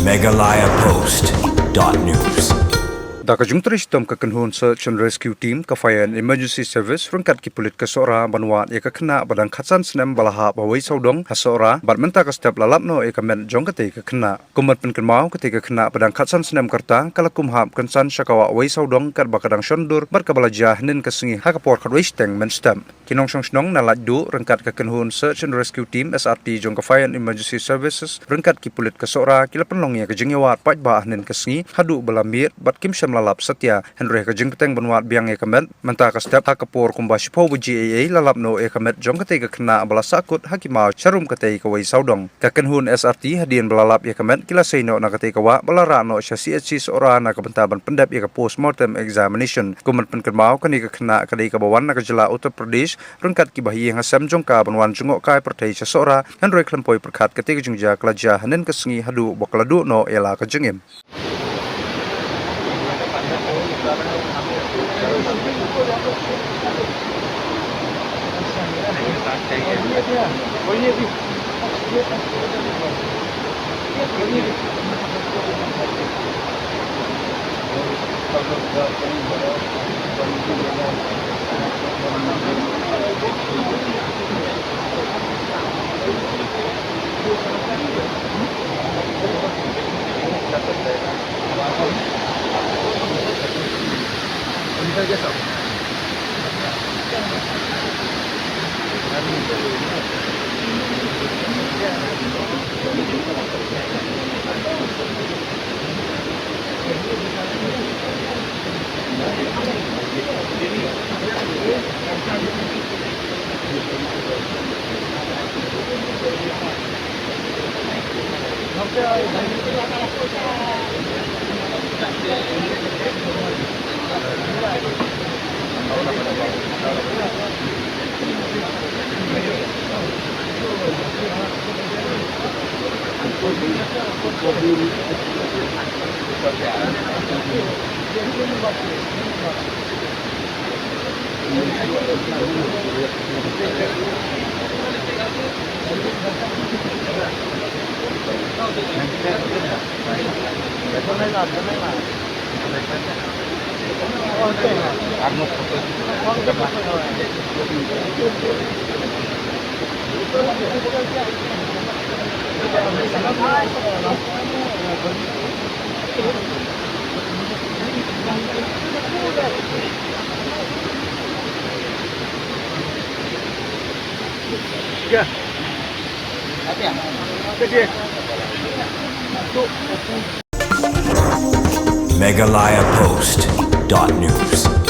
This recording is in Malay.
megalayapost.news. Dakajung teristom kekenhun search and rescue team Kafayan emergency service rengkat ki pulit kesora banwat ya kena badang khatsan senem balaha bawai saudong hasora bat menta ka step lalap no e kamen jong kate ka kena kumat pen kenmau ketika kena badang khatsan senem karta kala kumhap kensan syakawa wai saudong kat bakadang shondur bar kabalajah nin kesengi hakapor kadwai steng men stem kinong song snong nalat du rengkat kekenhun search and rescue team SRT jong Kafayan emergency services rengkat ki pulit kesora kila penlong ya kejengyawat pat bah nin kesengi hadu balambir bat kim lalap setia Henry kajeng keteng benwat biang ekamet menta ka step hakapor kumbashi po GAA lalap no ekamet jong kate ka kena bala sakut hakimau charum kate ka wai saudong kakenhun SRT hadian belalap ekamet kila seino na kate ka wa balara no CHC seorang na kabentaban pendap ya ka postmortem examination kumat penkenmau kani ka kena kadai ka bawan na ka jela Uttar Pradesh rengkat ki bahi hasam jong ka benwan jungok kai pertai seorang Henry klempoi perkat kate ka jungja kelaja hanen kesengi hadu bokladu no ela ka jengim megalayapost.news.